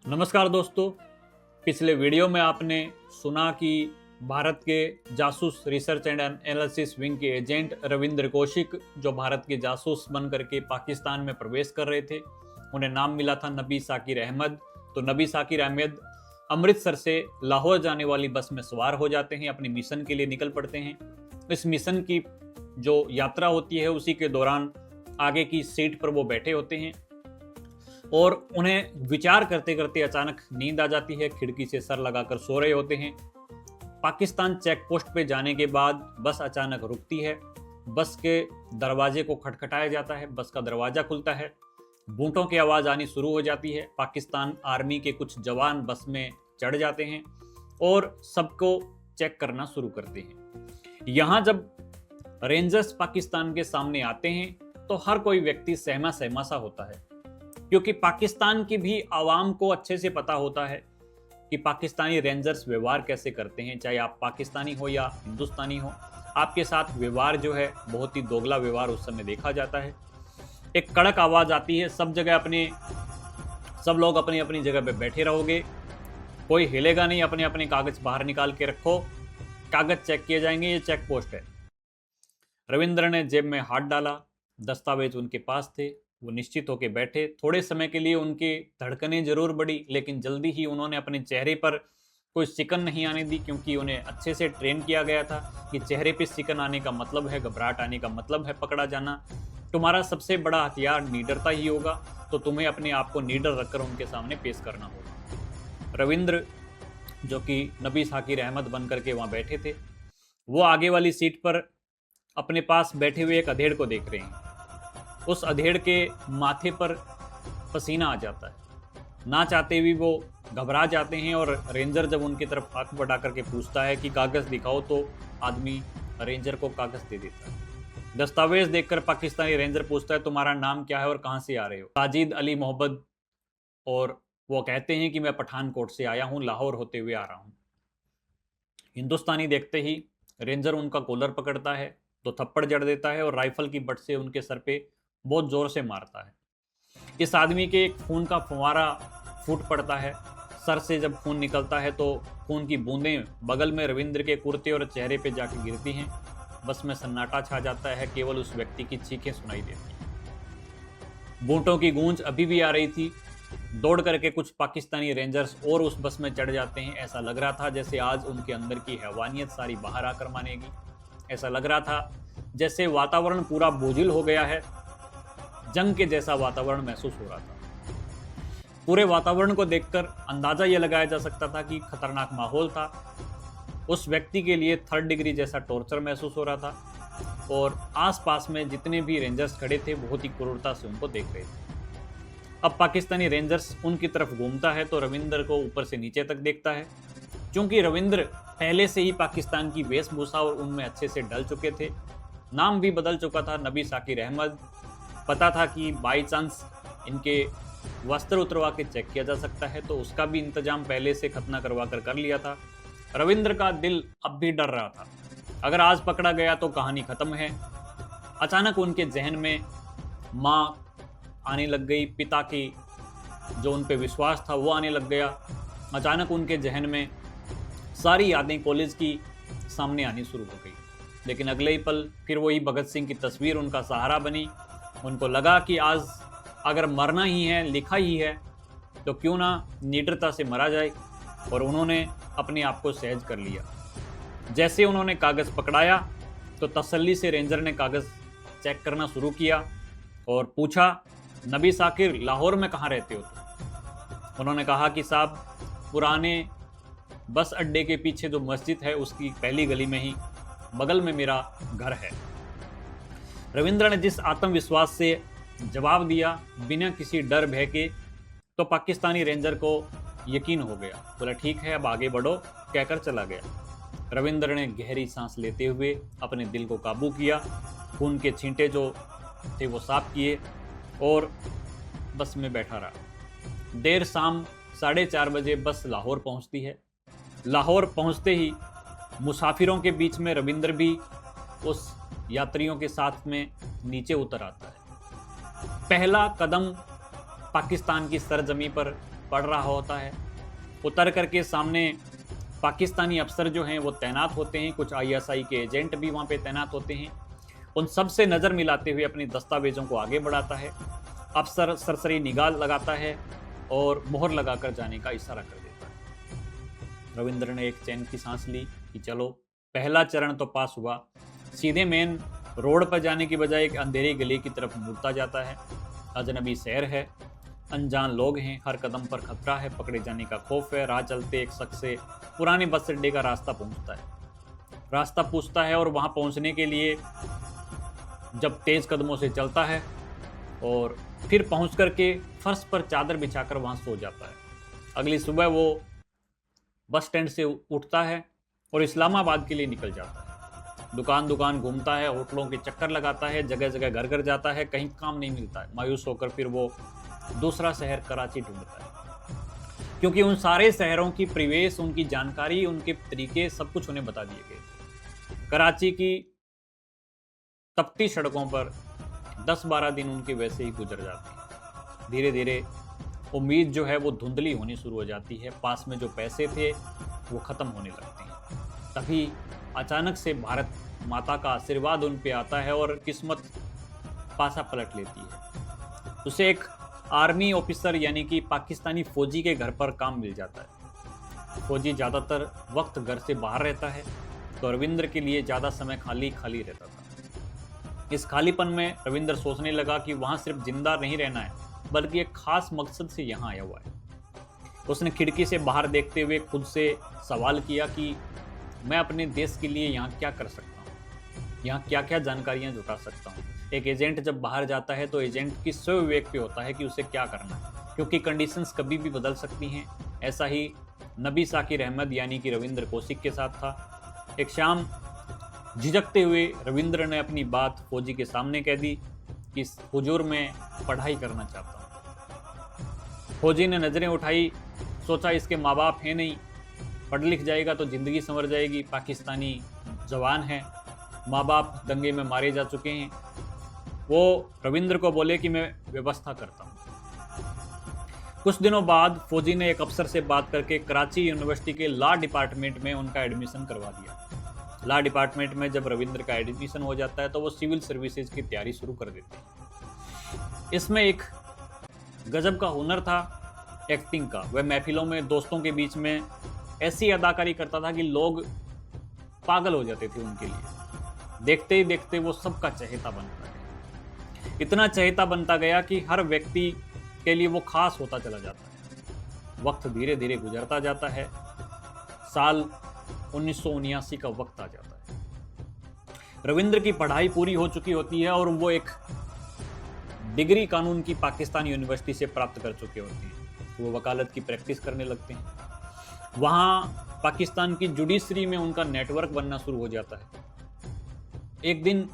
नमस्कार दोस्तों। पिछले वीडियो में आपने सुना कि भारत के जासूस रिसर्च एंड एनालिसिस विंग के एजेंट रविंद्र कौशिक, जो भारत के जासूस बन करके पाकिस्तान में प्रवेश कर रहे थे, उन्हें नाम मिला था नबी साकिर अहमद। तो नबी साकिर अहमद अमृतसर से लाहौर जाने वाली बस में सवार हो जाते हैं, अपने मिशन के लिए निकल पड़ते हैं। इस मिशन की जो यात्रा होती है उसी के दौरान आगे की सीट पर वो बैठे होते हैं और उन्हें विचार करते करते अचानक नींद आ जाती है। खिड़की से सर लगाकर सो रहे होते हैं। पाकिस्तान चेक पोस्ट पे जाने के बाद बस अचानक रुकती है। बस के दरवाजे को खटखटाया जाता है, बस का दरवाजा खुलता है, बूटों की आवाज़ आनी शुरू हो जाती है। पाकिस्तान आर्मी के कुछ जवान बस में चढ़ जाते हैं और सबको चेक करना शुरू करते हैं। यहाँ जब रेंजर्स पाकिस्तान के सामने आते हैं तो हर कोई व्यक्ति सहमा सहमा सा होता है, क्योंकि पाकिस्तान की भी आवाम को अच्छे से पता होता है कि पाकिस्तानी रेंजर्स व्यवहार कैसे करते हैं। चाहे आप पाकिस्तानी हो या हिंदुस्तानी हो, आपके साथ व्यवहार जो है बहुत ही दोगला व्यवहार उस समय देखा जाता है। एक कड़क आवाज़ आती है, सब लोग अपनी अपनी जगह पे बैठे रहोगे, कोई हिलेगा नहीं, अपने अपने कागज बाहर निकाल के रखो, कागज चेक किए जाएंगे, ये चेक पोस्ट है। रविंद्र ने जेब में हाथ डाला, दस्तावेज उनके पास थे, वो निश्चित होकर बैठे। थोड़े समय के लिए उनकी धड़कनें जरूर बढ़ी, लेकिन जल्दी ही उन्होंने अपने चेहरे पर कोई सिकन नहीं आने दी, क्योंकि उन्हें अच्छे से ट्रेन किया गया था कि चेहरे पे सिकन आने का मतलब है घबराहट आने का मतलब है पकड़ा जाना। तुम्हारा सबसे बड़ा हथियार निडरता ही होगा, तो तुम्हें अपने आप को निडर रखकर उनके सामने पेश करना होगा। रविंद्र, जो कि नबी साकिर अहमद बन करके वहाँ बैठे थे, वो आगे वाली सीट पर अपने पास बैठे हुए एक अधेड़ को देख रहे हैं। उस अधेड़ के माथे पर पसीना आ जाता है, ना चाहते भी वो घबरा जाते हैं। और रेंजर जब उनकी तरफ आंख बढ़ा करके पूछता है कि कागज दिखाओ, तो आदमी रेंजर को कागज दे देता है। दस्तावेज देखकर पाकिस्तानी रेंजर पूछता है, तुम्हारा नाम क्या है और कहाँ से आ रहे हो? साजिद अली मोहब्बत। और वो कहते हैं कि मैं पठानकोट से आया हूँ, लाहौर होते हुए आ रहा हूँ। हिंदुस्तानी देखते ही रेंजर उनका कॉलर पकड़ता है, तो थप्पड़ जड़ देता है और राइफल की बट से उनके सर पे बहुत जोर से मारता है। इस आदमी के एक खून का फुवारा फूट पड़ता है। सर से जब खून निकलता है तो खून की बूंदें बगल में रविंद्र के कुर्ते और चेहरे पे जाकर गिरती हैं। बस में सन्नाटा छा जाता है, केवल उस व्यक्ति की चीखें सुनाई देती हैं। बूटों की गूंज अभी भी आ रही थी। दौड़ करके कुछ पाकिस्तानी रेंजर्स और उस बस में चढ़ जाते हैं। ऐसा लग रहा था जैसे आज उनके अंदर की हैवानियत सारी बाहर आकर मानेगी। ऐसा लग रहा था जैसे वातावरण पूरा बोझिल हो गया है, जंग के जैसा वातावरण महसूस हो रहा था। पूरे वातावरण को देखकर अंदाजा यह लगाया जा सकता था कि खतरनाक माहौल था। उस व्यक्ति के लिए 3rd डिग्री जैसा टॉर्चर महसूस हो रहा था और आसपास में जितने भी रेंजर्स खड़े थे बहुत ही क्रूरता से उनको देख रहे थे। अब पाकिस्तानी रेंजर्स उनकी तरफ घूमता है तो रविंद्र को ऊपर से नीचे तक देखता है। क्योंकि रविंद्र पहले से ही पाकिस्तान की वेशभूषा और उनमें अच्छे से ढल चुके थे, नाम भी बदल चुका था नबी साकिर अहमद। पता था कि बाई चांस इनके वस्त्र उतरवा के चेक किया जा सकता है, तो उसका भी इंतजाम पहले से खतना करवा कर लिया था। रविंद्र का दिल अब भी डर रहा था, अगर आज पकड़ा गया तो कहानी खत्म है। अचानक उनके जहन में माँ आने लग गई, पिता की जो उन पे विश्वास था वो आने लग गया। अचानक उनके जहन में सारी यादें कॉलेज की सामने आनी शुरू हो गई। लेकिन अगले ही पल फिर वही भगत सिंह की तस्वीर उनका सहारा बनी। उनको लगा कि आज अगर मरना ही है, लिखा ही है, तो क्यों ना निडरता से मरा जाए। और उन्होंने अपने आप को सहज कर लिया। जैसे उन्होंने कागज़ पकड़ाया तो तसल्ली से रेंजर ने कागज़ चेक करना शुरू किया और पूछा, नबी साकिर, लाहौर में कहाँ रहते हो? उन्होंने कहा कि साहब, पुराने बस अड्डे के पीछे जो मस्जिद है उसकी पहली गली में ही बगल में मेरा घर है। रविंद्र ने जिस आत्मविश्वास से जवाब दिया, बिना किसी डर भय के, तो पाकिस्तानी रेंजर को यकीन हो गया। बोला, ठीक है, अब आगे बढ़ो, कहकर चला गया। रविंद्र ने गहरी सांस लेते हुए अपने दिल को काबू किया, खून के छींटे जो थे वो साफ किए और बस में बैठा रहा। देर शाम 4:30 बजे बस लाहौर पहुंचती है। लाहौर पहुंचते ही मुसाफिरों के बीच में रविंद्र भी उस यात्रियों के साथ में नीचे उतर आता है। पहला कदम पाकिस्तान की सरजमी पर पड़ रहा होता है। उतर करके सामने पाकिस्तानी अफसर जो हैं वो तैनात होते हैं, कुछ आईएसआई के एजेंट भी वहाँ पे तैनात होते हैं। उन सब से नज़र मिलाते हुए अपने दस्तावेजों को आगे बढ़ाता है। अफसर सरसरी निगाह लगाता है और मोहर लगाकर जाने का इशारा कर देता है। रविंद्र ने एक चैन की सांस ली कि चलो पहला चरण तो पास हुआ। सीधे मेन रोड पर जाने की बजाय एक अंधेरी गली की तरफ मुड़ता जाता है। अजनबी शहर है, अनजान लोग हैं, हर कदम पर खतरा है, पकड़े जाने का खौफ है। राह चलते एक शख्स से पुराने बस अड्डे का रास्ता पूछता है और वहां पहुंचने के लिए जब तेज कदमों से चलता है और फिर पहुंच करके फर्श पर चादर बिछाकर वहां सो जाता है। अगली सुबह वो बस स्टैंड से उठता है और इस्लामाबाद के लिए निकल जाता है। दुकान दुकान घूमता है, होटलों के चक्कर लगाता है, जगह जगह घर घर जाता है, कहीं काम नहीं मिलता है। मायूस होकर फिर वो दूसरा शहर कराची ढूंढता है, क्योंकि उन सारे शहरों की परिवेश, उनकी जानकारी, उनके तरीके सब कुछ उन्हें बता दिए गए। कराची की तपती सड़कों पर 10-12 दिन उनके वैसे ही गुजर जाते हैं। धीरे धीरे उम्मीद जो है वो धुंधली होनी शुरू हो जाती है। पास में जो पैसे थे वो ख़त्म होने लगते हैं। तभी अचानक से भारत माता का आशीर्वाद उन पे आता है और किस्मत पासा पलट लेती है। उसे एक आर्मी ऑफिसर यानी कि पाकिस्तानी फौजी के घर पर काम मिल जाता है। फौजी ज़्यादातर वक्त घर से बाहर रहता है, तो रविंद्र के लिए ज़्यादा समय खाली खाली रहता था। इस खालीपन में रविंद्र सोचने लगा कि वहाँ सिर्फ जिंदा नहीं रहना है, बल्कि एक खास मकसद से यहाँ आया हुआ है। उसने खिड़की से बाहर देखते हुए खुद से सवाल किया कि मैं अपने देश के लिए यहाँ क्या कर सकता हूँ, यहाँ क्या क्या जानकारियाँ जुटा सकता हूँ। एक एजेंट जब बाहर जाता है तो एजेंट की स्व विवेक पे होता है कि उसे क्या करना है, क्योंकि कंडीशंस कभी भी बदल सकती हैं। ऐसा ही नबी साकिर अहमद यानी कि रविंद्र कौशिक के साथ था। एक शाम झिझकते हुए रविंद्र ने अपनी बात फौजी के सामने कह दी कि हुजूर मैं पढ़ाई करना चाहता हूँ। फौजी ने नज़रें उठाई, सोचा इसके माँ बाप हैं नहीं, पढ़ लिख जाएगा तो ज़िंदगी संवर जाएगी। पाकिस्तानी जवान है, माँ बाप दंगे में मारे जा चुके हैं। वो रविंद्र को बोले कि मैं व्यवस्था करता हूँ। कुछ दिनों बाद फौजी ने एक अफसर से बात करके कराची यूनिवर्सिटी के लॉ डिपार्टमेंट में उनका एडमिशन करवा दिया। लॉ डिपार्टमेंट में जब रविंद्र का एडमिशन हो जाता है तो वो सिविल सर्विसेज की तैयारी शुरू कर देते हैं। इसमें एक गजब का हुनर था एक्टिंग का। वह महफिलों में दोस्तों के बीच में ऐसी अदाकारी करता था कि लोग पागल हो जाते थे उनके लिए। देखते ही देखते वो सबका चहेता बनता गया। इतना चहेता बनता गया कि हर व्यक्ति के लिए वो खास होता चला जाता है। वक्त धीरे धीरे गुजरता जाता है। साल 1979 का वक्त आ जाता है। रविंद्र की पढ़ाई पूरी हो चुकी होती है और वो एक डिग्री कानून की पाकिस्तान यूनिवर्सिटी से प्राप्त कर चुके होते हैं। वो वकालत की प्रैक्टिस करने लगते हैं। वहाँ पाकिस्तान की जुडिशरी में उनका नेटवर्क बनना शुरू हो जाता है। एक दिन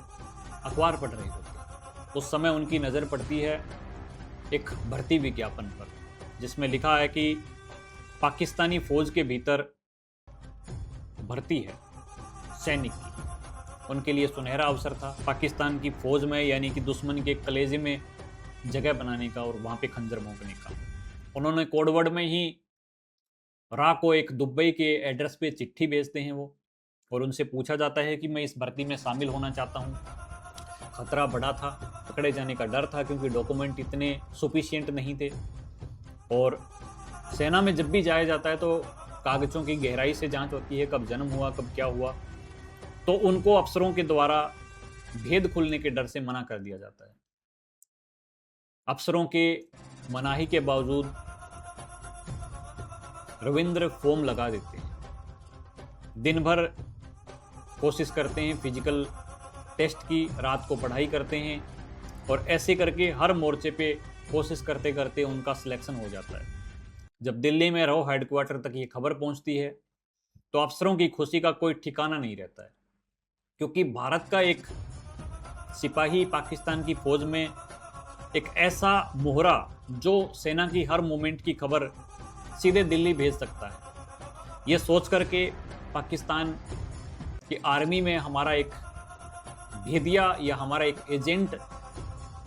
अखबार पढ़ रहे होते हैं, उस समय उनकी नज़र पड़ती है एक भर्ती विज्ञापन पर, जिसमें लिखा है कि पाकिस्तानी फौज के भीतर भर्ती है सैनिक की। उनके लिए सुनहरा अवसर था पाकिस्तान की फौज में, यानी कि दुश्मन के कलेजे में जगह बनाने का और वहाँ पे खंजर भोंकने का। उन्होंने कोडवर्ड में ही रा को एक दुबई के एड्रेस पे चिट्ठी भेजते हैं वो, और उनसे पूछा जाता है कि मैं इस भर्ती में शामिल होना चाहता हूँ। खतरा बड़ा था, पकड़े जाने का डर था, क्योंकि डॉक्यूमेंट इतने सफिशिएंट नहीं थे। और सेना में जब भी जाया जाता है तो कागजों की गहराई से जांच होती है, कब जन्म हुआ, कब क्या हुआ। तो उनको अफसरों के द्वारा भेद खुलने के डर से मना कर दिया जाता है। अफसरों के मनाही के बावजूद रविंद्र फॉर्म लगा देते हैं। दिन भर कोशिश करते हैं फिजिकल टेस्ट की, रात को पढ़ाई करते हैं, और ऐसे करके हर मोर्चे पे कोशिश करते करते उनका सिलेक्शन हो जाता है। जब दिल्ली में रहो हेडक्वार्टर तक ये खबर पहुंचती है तो अफसरों की खुशी का कोई ठिकाना नहीं रहता है, क्योंकि भारत का एक सिपाही पाकिस्तान की फौज में एक ऐसा मोहरा जो सेना की हर मूवमेंट की खबर सीधे दिल्ली भेज सकता है। ये सोच करके पाकिस्तान की आर्मी में हमारा एक भेदिया या हमारा एक एजेंट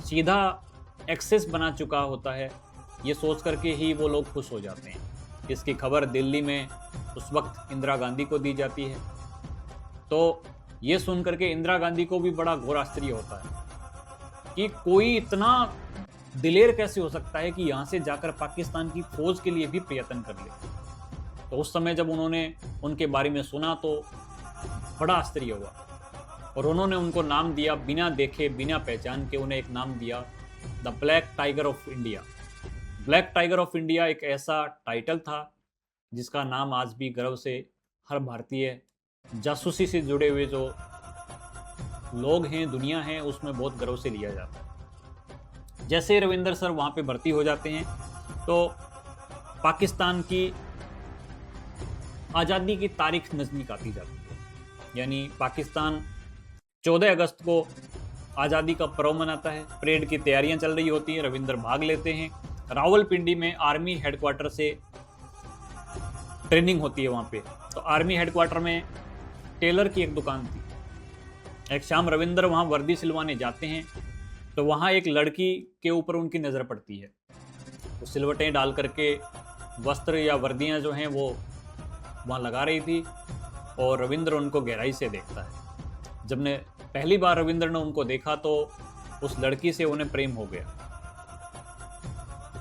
सीधा एक्सेस बना चुका होता है। ये सोच करके ही वो लोग खुश हो जाते हैं। इसकी खबर दिल्ली में उस वक्त इंदिरा गांधी को दी जाती है। तो ये सुन करके इंदिरा गांधी को भी बड़ा घोर आश्चर्य होता है कि कोई इतना दिलेर कैसे हो सकता है कि यहाँ से जाकर पाकिस्तान की फौज के लिए भी प्रयत्न कर ले। तो उस समय जब उन्होंने उनके बारे में सुना तो बड़ा आश्चर्य हुआ और उन्होंने उनको नाम दिया, बिना देखे बिना पहचान के उन्हें एक नाम दिया, the black tiger of India. Black tiger of India एक ऐसा टाइटल था जिसका नाम आज भी गर्व से हर भारतीय जासूसी से जुड़े हुए जो लोग हैं, दुनिया है, उसमें बहुत गर्व से लिया जाता है। जैसे रविंदर सर वहाँ पे भर्ती हो जाते हैं तो पाकिस्तान की आज़ादी की तारीख नज़दीक आती जाती है। यानी पाकिस्तान 14 अगस्त को आज़ादी का पर्व मनाता है। परेड की तैयारियां चल रही होती हैं, रविंदर भाग लेते हैं। रावलपिंडी में आर्मी हेडक्वार्टर से ट्रेनिंग होती है वहाँ पे। तो आर्मी हेडक्वार्टर में टेलर की एक दुकान थी। एक शाम रविंदर वहाँ वर्दी सिलवाने जाते हैं तो वहाँ एक लड़की के ऊपर उनकी नज़र पड़ती है। वो सिलवटें डाल करके वस्त्र या वर्दियाँ जो हैं वो वहाँ लगा रही थी और रविंद्र उनको गहराई से देखता है। जब ने पहली बार रविंद्र ने उनको देखा तो उस लड़की से उन्हें प्रेम हो गया।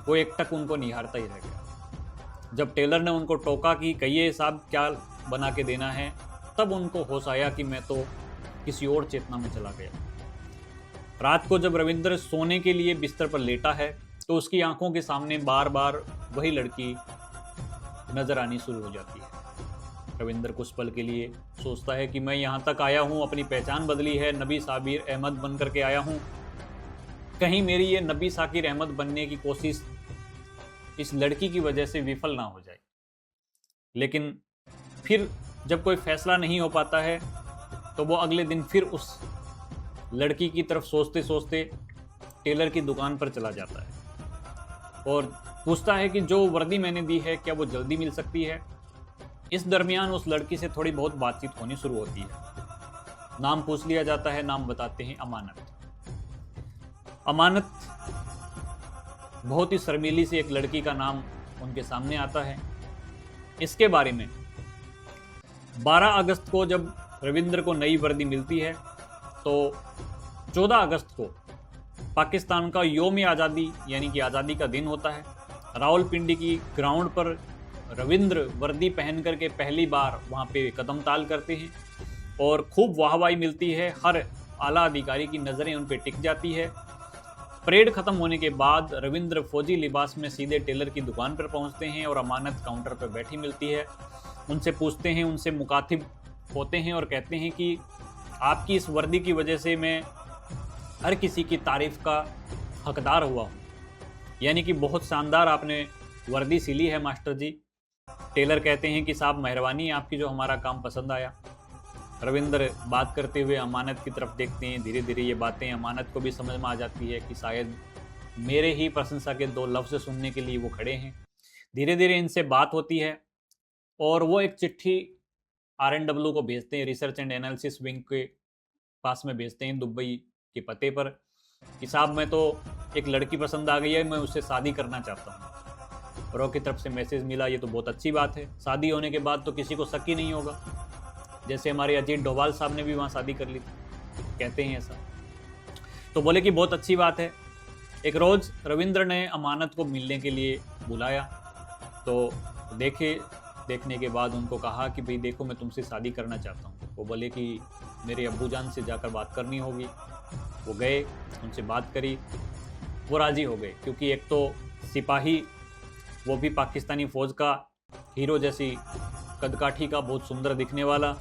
वो एकटक उनको निहारता ही रह गया। जब टेलर ने उनको टोका कि कहिए साहब क्या बना के देना है, तब उनको होश आया कि मैं तो किसी और चेतना में चला गया। रात को जब रविंद्र सोने के लिए बिस्तर पर लेटा है तो उसकी आंखों के सामने बार बार वही लड़की नजर आनी शुरू हो जाती है। रविंद्र कुछ पल के लिए सोचता है कि मैं यहाँ तक आया हूँ, अपनी पहचान बदली है, नबी साबिर अहमद बन करके आया हूँ, कहीं मेरी ये नबी साकिर अहमद बनने की कोशिश इस लड़की की वजह से विफल ना हो जाए। लेकिन फिर जब कोई फैसला नहीं हो पाता है तो वो अगले दिन फिर उस लड़की की तरफ सोचते सोचते टेलर की दुकान पर चला जाता है और पूछता है कि जो वर्दी मैंने दी है क्या वो जल्दी मिल सकती है। इस दरमियान उस लड़की से थोड़ी बहुत बातचीत होनी शुरू होती है। नाम पूछ लिया जाता है, नाम बताते हैं अमानत। अमानत बहुत ही शर्मीली सी एक लड़की का नाम उनके सामने आता है। इसके बारे में 12 अगस्त को जब रविंद्र को नई वर्दी मिलती है तो 14 अगस्त को पाकिस्तान का योम आज़ादी यानी कि आज़ादी का दिन होता है। रावलपिंडी की ग्राउंड पर रविंद्र वर्दी पहन करके पहली बार वहाँ पे कदम ताल करते हैं और खूब वाहवाही मिलती है। हर आला अधिकारी की नज़रें उन पे टिक जाती है। परेड खत्म होने के बाद रविंद्र फौजी लिबास में सीधे टेलर की दुकान पर पहुँचते हैं और अमानत काउंटर पर बैठी मिलती है। उनसे पूछते हैं, उनसे मुखातिब होते हैं और कहते हैं कि आपकी इस वर्दी की वजह से मैं हर किसी की तारीफ का हकदार हुआ हूँ। यानी कि बहुत शानदार आपने वर्दी सिली है मास्टर जी। टेलर कहते हैं कि साहब मेहरबानी आपकी, जो हमारा काम पसंद आया। रविंद्र बात करते हुए अमानत की तरफ देखते हैं। धीरे धीरे ये बातें अमानत को भी समझ में आ जाती है कि शायद मेरे ही प्रशंसा के 2 लफ्ज़ सुनने के लिए वो खड़े हैं। धीरे धीरे इनसे बात होती है और वो एक चिट्ठी RNW को भेजते हैं, रिसर्च एंड एनालिसिस विंग के पास में भेजते हैं दुबई के पते पर कि साहब मैं तो एक लड़की पसंद आ गई है, मैं उससे शादी करना चाहता हूँ। रो की तरफ से मैसेज मिला, ये तो बहुत अच्छी बात है। शादी होने के बाद तो किसी को शक ही नहीं होगा, जैसे हमारे अजीत डोभाल साहब ने भी वहाँ शादी कर ली थी, कहते हैं ऐसा। तो बोले कि बहुत अच्छी बात है। एक रोज़ रविंद्र ने अमानत को मिलने के लिए बुलाया तो देखने के बाद उनको कहा कि भाई देखो मैं तुमसे शादी करना चाहता हूँ। वो बोले कि मेरे अब्बूजान से जाकर बात करनी होगी। वो गए, उनसे बात करी, वो राज़ी हो गए क्योंकि एक तो सिपाही, वो भी पाकिस्तानी फ़ौज का हीरो जैसी कदकाठी का, बहुत सुंदर दिखने वाला,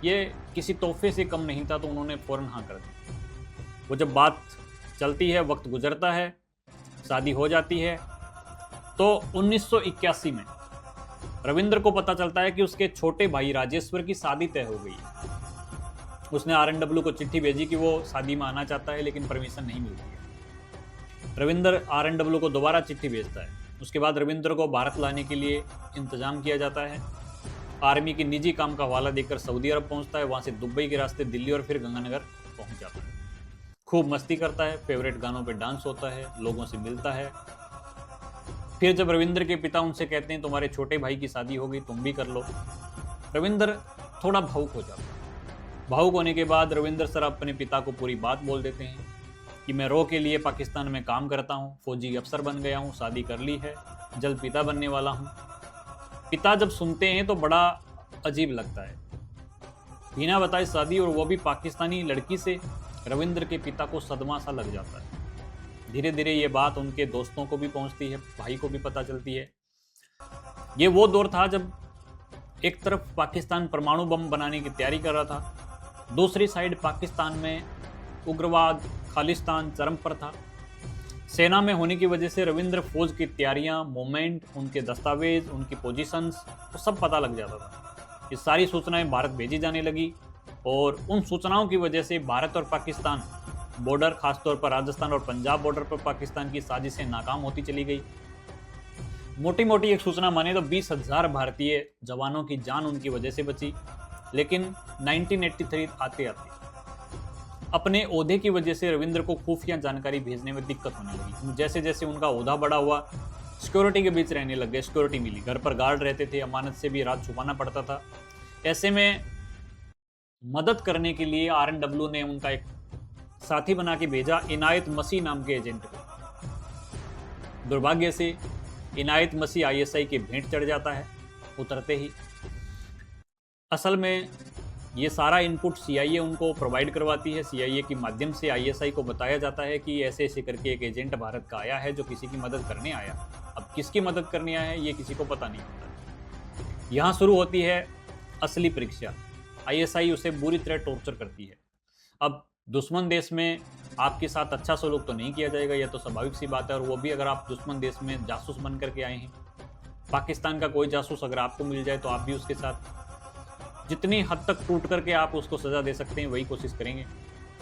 ये किसी तोहफे से कम नहीं था। तो उन्होंने फ़ौरन हाँ कर दी। वो जब बात चलती है, वक्त गुजरता है, शादी हो जाती है। तो 1981 में रविंद्र को पता चलता है कि उसके छोटे भाई राजेश्वर की शादी तय हो गई है। उसने RNW को चिट्ठी भेजी कि वो शादी में आना चाहता है, लेकिन परमिशन नहीं मिलती है। रविंद्र RNW को दोबारा चिट्ठी भेजता है। उसके बाद रविंद्र को भारत लाने के लिए इंतजाम किया जाता है। आर्मी की निजी काम का हवाला देकर सऊदी अरब पहुंचता है, वहाँ से दुबई के रास्ते दिल्ली और फिर गंगानगर पहुंच जाता है। खूब मस्ती करता है, फेवरेट गानों पे डांस होता है, लोगों से मिलता है। फिर जब रविंद्र के पिता उनसे कहते हैं तुम्हारे छोटे भाई की शादी हो गई, तुम भी कर लो, रविंद्र थोड़ा भावुक हो जाता है। भावुक होने के बाद रविंद्र सर अपने पिता को पूरी बात बोल देते हैं कि मैं रॉ के लिए पाकिस्तान में काम करता हूँ, फौजी अफसर बन गया हूँ, शादी कर ली है, जल्द पिता बनने वाला हूँ। पिता जब सुनते हैं तो बड़ा अजीब लगता है। बिना बताए शादी, और वो भी पाकिस्तानी लड़की से, रविंद्र के पिता को सदमा सा लग जाता है। धीरे धीरे ये बात उनके दोस्तों को भी पहुंचती है, भाई को भी पता चलती है। ये वो दौर था जब एक तरफ पाकिस्तान परमाणु बम बनाने की तैयारी कर रहा था, दूसरी साइड पाकिस्तान में उग्रवाद खालिस्तान चरम पर था। सेना में होने की वजह से रविंद्र फौज की तैयारियां, मूवमेंट, उनके दस्तावेज, उनकी पोजीशंस, तो सब पता लग जाता था। ये सारी सूचनाएं भारत भेजी जाने लगी और उन सूचनाओं की वजह से भारत और पाकिस्तान बॉर्डर, खासतौर पर राजस्थान और पंजाब बॉर्डर पर पाकिस्तान की साजिशें नाकाम होती चली गई। मोटी मोटी एक सूचना माने तो 20,000 भारतीय जवानों की जान उनकी वजह से बची। लेकिन 1983 आते आते अपने ओहदे की वजह से रविंद्र को खुफिया जानकारी भेजने में दिक्कत होने लगी। जैसे जैसे उनका ओहदा बड़ा हुआ, सिक्योरिटी के बीच रहने लग गए, सिक्योरिटी मिली, घर पर गार्ड रहते थे, अमानत से भी रात छुपाना पड़ता था। ऐसे में मदद करने के लिए RNW ने उनका एक साथी बना के भेजा, इनायत मसीह नाम के एजेंट को। दुर्भाग्य से इनायत मसीह ISI के भेंट चढ़ जाता है उतरते ही। असल में ये सारा इनपुट CIA उनको प्रोवाइड करवाती है। CIA के माध्यम से ISI को बताया जाता है कि ऐसे ऐसे करके एक एजेंट भारत का आया है जो किसी की मदद करने आया। अब किसकी मदद करने आया है ये किसी को पता नहीं होता। यहाँ शुरू होती है असली परीक्षा। ISI उसे बुरी तरह टॉर्चर करती है। अब दुश्मन देश में आपके साथ अच्छा सलूक तो नहीं किया जाएगा, यह तो स्वाभाविक सी बात है, और वो भी अगर आप दुश्मन देश में जासूस बन करके आए हैं। पाकिस्तान का कोई जासूस अगर आपको मिल जाए तो आप भी उसके साथ जितनी हद तक टूट करके आप उसको सज़ा दे सकते हैं वही कोशिश करेंगे।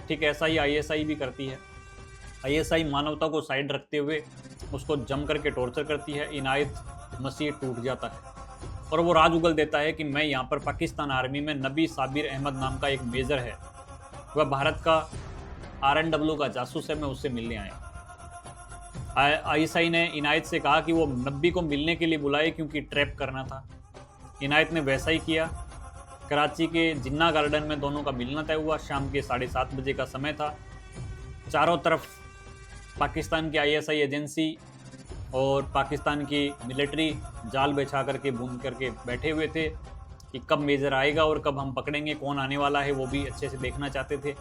ठीक ऐसा ही ISI भी करती है। ISI मानवता को साइड रखते हुए उसको जम करके टॉर्चर करती है। इनायत मसीह टूट जाता है और वो राज उगल देता है कि मैं यहाँ पर पाकिस्तान आर्मी में नबी साबिर अहमद नाम का एक मेजर है, वह भारत का RNW का जासूस है, मैं उससे मिलने आया। ISI ने इनायत से कहा कि वो नब्बी को मिलने के लिए बुलाए क्योंकि ट्रैप करना था। इनायत ने वैसा ही किया। कराची के जिन्ना गार्डन में दोनों का मिलना तय हुआ। शाम के 7:30 बजे का समय था। चारों तरफ पाकिस्तान की ISI एजेंसी और पाकिस्तान की मिलिट्री जाल बिछा करके बूंद करके बैठे हुए थे कि कब मेजर आएगा और कब हम पकड़ेंगे, कौन आने वाला है वो भी अच्छे से देखना चाहते थे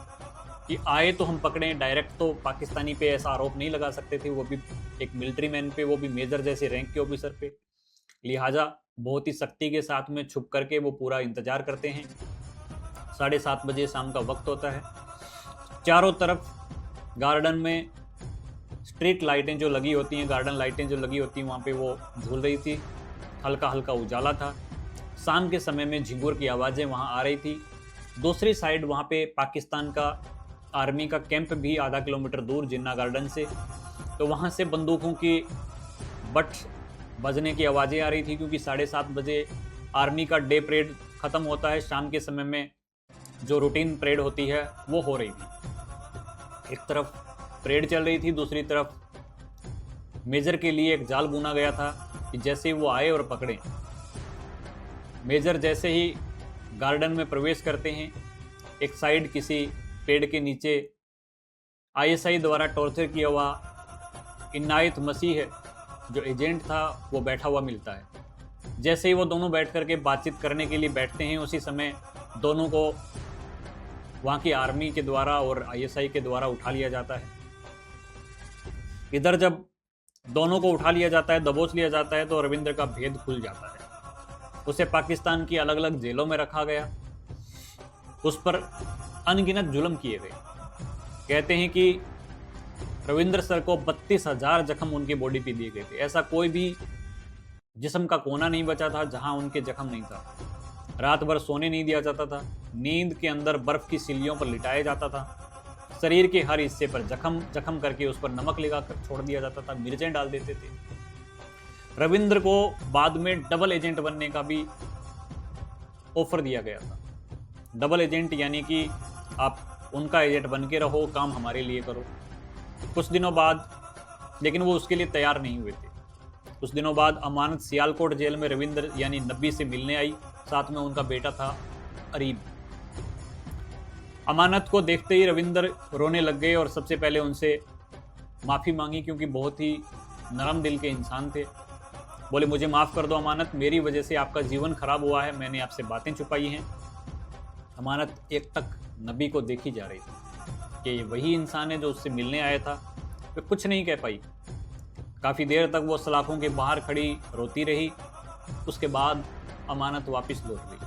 कि आए तो हम पकड़ें। डायरेक्ट तो पाकिस्तानी पे ऐसा आरोप नहीं लगा सकते थे, वो भी एक मिलिट्री मैन पे, वो भी मेजर जैसे रैंक के ऑफिसर पे। लिहाजा बहुत ही सख्ती के साथ में छुप करके वो पूरा इंतजार करते हैं। 7:30 बजे शाम का वक्त होता है। चारों तरफ गार्डन में स्ट्रीट लाइटें जो लगी होती हैं, गार्डन लाइटें जो लगी होती हैं, वहाँ पे वो झूल रही थी। हल्का हल्का उजाला था। शाम के समय में झिंगुर की आवाज़ें वहाँ आ रही थी। दूसरी साइड वहाँ पे पाकिस्तान का आर्मी का कैंप भी आधा किलोमीटर दूर जिन्ना गार्डन से, तो वहाँ से बंदूकों की बट बजने की आवाज़ें आ रही थी क्योंकि 7:30 बजे आर्मी का डे परेड ख़त्म होता है। शाम के समय में जो रूटीन परेड होती है वो हो रही थी। एक तरफ परेड चल रही थी, दूसरी तरफ मेजर के लिए एक जाल बुना गया था कि जैसे वो आए और पकड़ें। मेजर जैसे ही गार्डन में प्रवेश करते हैं, एक साइड किसी पेड़ के नीचे ISI द्वारा टॉर्चर किया हुआ इनायत मसीह है जो एजेंट था वो बैठा हुआ मिलता है। जैसे ही वो दोनों बैठ करके बातचीत करने के लिए बैठते हैं, उसी समय दोनों को वहाँ की आर्मी के द्वारा और ISI के द्वारा उठा लिया जाता है। इधर जब दोनों को उठा लिया जाता है, दबोच लिया जाता है, तो रविंद्र का भेद खुल जाता है। उसे पाकिस्तान की अलग अलग जेलों में रखा गया। उस पर अनगिनत जुल्म किए गए। कहते हैं कि रविंद्र सर को 32,000 जख्म उनकी बॉडी पे दिए गए थे। ऐसा कोई भी जिस्म का कोना नहीं बचा था जहां उनके जख्म नहीं था। रात भर सोने नहीं दिया जाता था। नींद के अंदर बर्फ की सिल्लियों पर लिटाया जाता था। शरीर के हर हिस्से पर जख्म करके उस पर नमक लगाकर छोड़ दिया जाता था, मिर्चें डाल देते थे। रविंद्र को बाद में डबल एजेंट बनने का भी ऑफर दिया गया था। डबल एजेंट यानी कि आप उनका एजेंट बन के रहो, काम हमारे लिए करो। कुछ दिनों बाद लेकिन वो उसके लिए तैयार नहीं हुए थे। कुछ दिनों बाद अमानत सियालकोट जेल में रविंद्र यानी नब्बी से मिलने आई, साथ में उनका बेटा था अरीब। अमानत को देखते ही रविंद्र रोने लग गए और सबसे पहले उनसे माफ़ी मांगी, क्योंकि बहुत ही नरम दिल के इंसान थे। बोले, मुझे माफ़ कर दो अमानत, मेरी वजह से आपका जीवन खराब हुआ है, मैंने आपसे बातें छुपाई हैं। अमानत एक तक नबी को देखी जा रही थी कि ये वही इंसान है जो उससे मिलने आया था। वे कुछ नहीं कह पाई। काफ़ी देर तक वो सलाखों के बाहर खड़ी रोती रही। उसके बाद अमानत वापस लौट गई।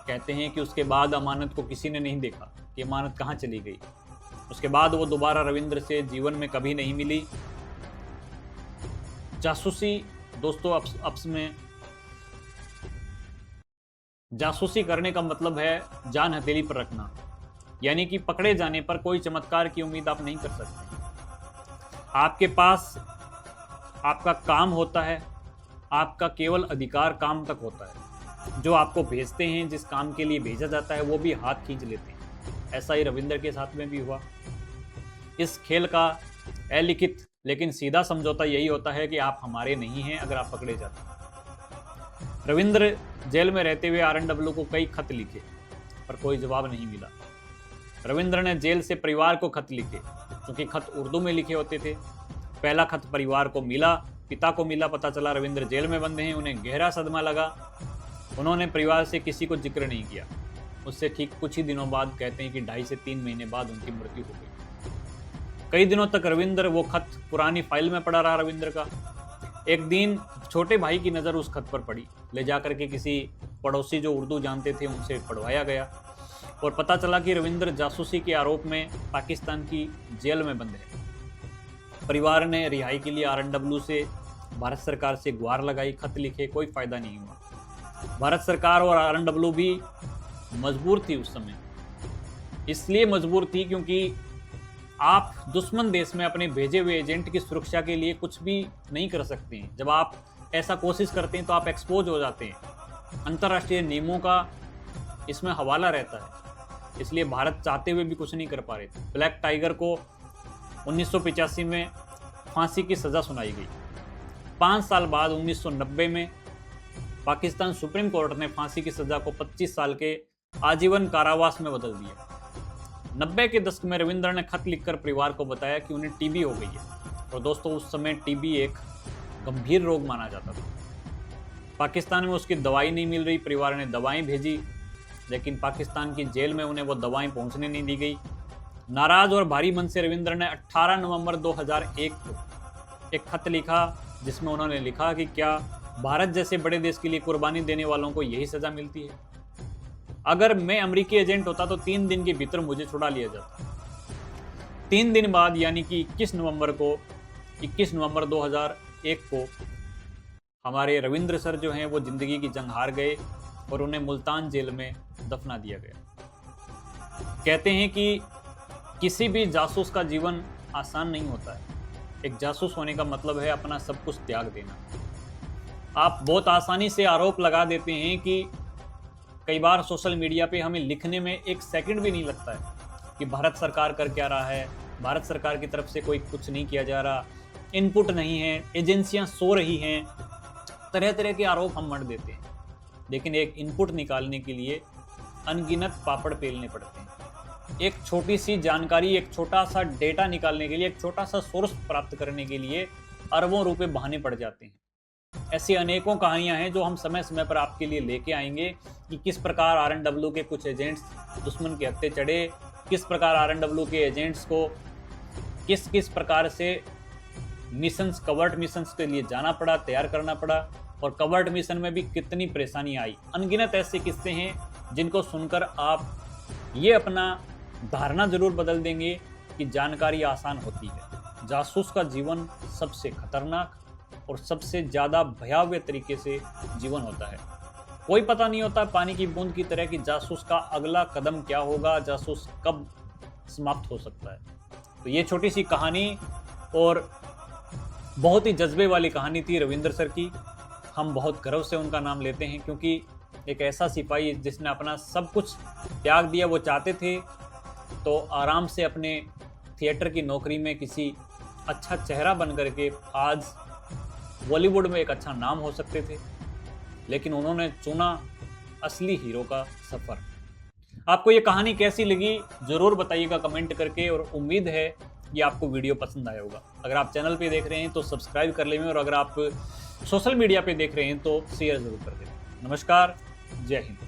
कहते हैं कि उसके बाद अमानत को किसी ने नहीं देखा कि अमानत कहाँ चली गई। उसके बाद वो दोबारा रविंद्र से जीवन में कभी नहीं मिली। जासूसी दोस्तों, अप्स में जासूसी करने का मतलब है जान हथेली पर रखना, यानी कि पकड़े जाने पर कोई चमत्कार की उम्मीद आप नहीं कर सकते। आपके पास आपका काम होता है, आपका केवल अधिकार काम तक होता है। जो आपको भेजते हैं, जिस काम के लिए भेजा जाता है, वो भी हाथ खींच लेते हैं। ऐसा ही रविंद्र के साथ में भी हुआ। इस खेल का अलिखित लेकिन सीधा समझौता यही होता है कि आप हमारे नहीं हैं अगर आप पकड़े जाते हैं। रविंद्र जेल में रहते हुए आरएनडब्ल्यू को कई खत लिखे, पर कोई जवाब नहीं मिला। रविंद्र ने जेल से परिवार को खत लिखे, क्योंकि खत उर्दू में लिखे होते थे। पहला खत परिवार को मिला, पिता को मिला, पता चला रविंद्र जेल में बंद हैं। उन्हें गहरा सदमा लगा। उन्होंने परिवार से किसी को जिक्र नहीं किया। उससे ठीक कुछ ही दिनों बाद कहते हैं कि 2.5 से 3 महीने बाद उनकी मृत्यु हो गई। कई दिनों तक रविंद्र वो खत पुरानी फाइल में पड़ा रहा रविंद्र का। एक दिन छोटे भाई की नज़र उस खत पर पड़ी। ले जाकर के किसी पड़ोसी जो उर्दू जानते थे उनसे पढ़वाया गया और पता चला कि रविंद्र जासूसी के आरोप में पाकिस्तान की जेल में बंद है। परिवार ने रिहाई के लिए आरएनडब्ल्यू से भारत सरकार से गुहार लगाई, खत लिखे, कोई फायदा नहीं हुआ। भारत सरकार और आरएनडब्ल्यू भी मजबूर थी उस समय। इसलिए मजबूर थी क्योंकि आप दुश्मन देश में अपने भेजे हुए एजेंट की सुरक्षा के लिए कुछ भी नहीं कर सकते हैं। जब आप ऐसा कोशिश करते हैं तो आप एक्सपोज हो जाते हैं। अंतर्राष्ट्रीय नियमों का इसमें हवाला रहता है। इसलिए भारत चाहते हुए भी कुछ नहीं कर पा रहे थे। ब्लैक टाइगर को 1985 में फांसी की सज़ा सुनाई गई। 5 साल बाद 1990 में पाकिस्तान सुप्रीम कोर्ट ने फांसी की सज़ा को 25 साल के आजीवन कारावास में बदल दिया। 90 के दशक में रविंद्र ने खत लिखकर परिवार को बताया कि उन्हें टीबी हो गई है। और दोस्तों, उस समय टीबी एक गंभीर रोग माना जाता था। पाकिस्तान में उसकी दवाई नहीं मिल रही। परिवार ने दवाएं भेजी, लेकिन पाकिस्तान की जेल में उन्हें वो दवाएं पहुंचने नहीं दी गई। नाराज और भारी मन से रविंद्र ने 18 नवंबर 2001 को एक खत लिखा, जिसमें उन्होंने लिखा कि क्या भारत जैसे बड़े देश के लिए कुर्बानी देने वालों को यही सज़ा मिलती है? अगर मैं अमेरिकी एजेंट होता तो 3 दिन के भीतर मुझे छुड़ा लिया जाता। 3 दिन बाद यानी कि 21 नवंबर 2001 को हमारे रविंद्र सर जो हैं वो ज़िंदगी की जंग हार गए और उन्हें मुल्तान जेल में दफना दिया गया। कहते हैं कि किसी भी जासूस का जीवन आसान नहीं होता है। एक जासूस होने का मतलब है अपना सब कुछ त्याग देना। आप बहुत आसानी से आरोप लगा देते हैं कि कई बार सोशल मीडिया पे हमें लिखने में 1 सेकंड भी नहीं लगता है कि भारत सरकार कर क्या रहा है, भारत सरकार की तरफ से कोई कुछ नहीं किया जा रहा, इनपुट नहीं है, एजेंसियां सो रही हैं, तरह तरह के आरोप हम मढ़ देते हैं। लेकिन एक इनपुट निकालने के लिए अनगिनत पापड़ पेलने पड़ते हैं। एक छोटी सी जानकारी, एक छोटा सा डेटा निकालने के लिए, एक छोटा सा सोर्स प्राप्त करने के लिए अरबों रुपए बहाने पड़ जाते हैं। ऐसी अनेकों कहानियां हैं जो हम समय समय पर आपके लिए लेके आएंगे कि किस प्रकार आरएनडब्ल्यू के कुछ एजेंट्स दुश्मन के हत्थे चढ़े, किस प्रकार आरएनडब्ल्यू के एजेंट्स को किस किस प्रकार से मिशंस, कवर्ट मिशंस के लिए जाना पड़ा, तैयार करना पड़ा, और कवर्ट मिशन में भी कितनी परेशानी आई। अनगिनत ऐसे किस्से हैं जिनको सुनकर आप ये अपना धारणा जरूर बदल देंगे कि जानकारी आसान होती है। जासूस का जीवन सबसे खतरनाक और सबसे ज़्यादा भयावह तरीके से जीवन होता है। कोई पता नहीं होता पानी की बूंद की तरह कि जासूस का अगला कदम क्या होगा, जासूस कब समाप्त हो सकता है। तो ये छोटी सी कहानी और बहुत ही जज्बे वाली कहानी थी रविंद्र सर की। हम बहुत गर्व से उनका नाम लेते हैं क्योंकि एक ऐसा सिपाही जिसने अपना सब कुछ त्याग दिया। वो चाहते थे तो आराम से अपने थिएटर की नौकरी में किसी अच्छा चेहरा बन करके आज बॉलीवुड में एक अच्छा नाम हो सकते थे, लेकिन उन्होंने चुना असली हीरो का सफर। आपको ये कहानी कैसी लगी जरूर बताइएगा कमेंट करके, और उम्मीद है कि आपको वीडियो पसंद आया होगा। अगर आप चैनल पे देख रहे हैं तो सब्सक्राइब कर लेंगे, और अगर आप सोशल मीडिया पे देख रहे हैं तो शेयर जरूर कर दें। नमस्कार, जय हिंद।